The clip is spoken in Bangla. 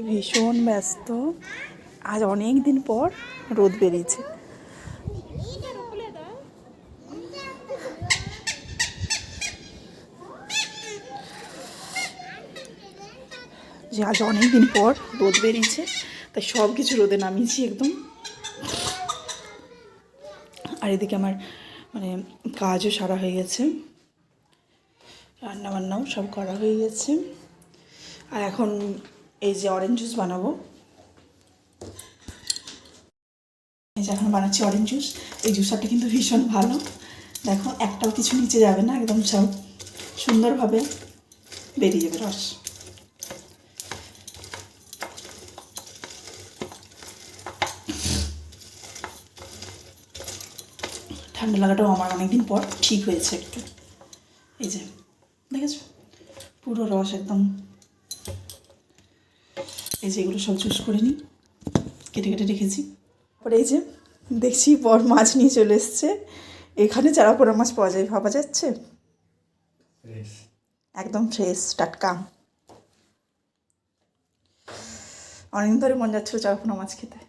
ভীষণ ব্যস্ত। আজ অনেক দিন পর রোদ বেরিয়েছে। যে আজ অনেক দিন পর রোদ বেরিয়েছে, তাই সব কিছু রোদে নামিয়েছি একদম। আর এদিকে আমার মানে কাজও সারা হয়ে গেছে, রান্না বান্নাও সব করা হয়ে গেছে। আর এখন এই যে অরেঞ্জ জুস বানাবো, এই যে এখন বানাচ্ছি অরেঞ্জ জুস। এই জুসারটা কিন্তু ভীষণ ভালো, দেখো একটাও কিছু নিচে যাবে না, একদম সব সুন্দরভাবে বেরিয়ে যাবে রস। ঠান্ডা লাগাটাও আমার অনেকদিন পর ঠিক হয়েছে একটু। এই যে দেখেছো পুরো রস একদম। এই যে এগুলো সব জুস করে নিই, কেটে কেটে রেখেছি। তারপরে এই যে দেখছি বড় মাছ নিয়ে চলে এসছে। এখানে চারা পোড়া মাছ পাওয়া যায়, ভাবা যাচ্ছে, একদম ফ্রেশ টাটকা। অনেকদিন ধরে মন যাচ্ছিল চারা পোড়া মাছ খেতে।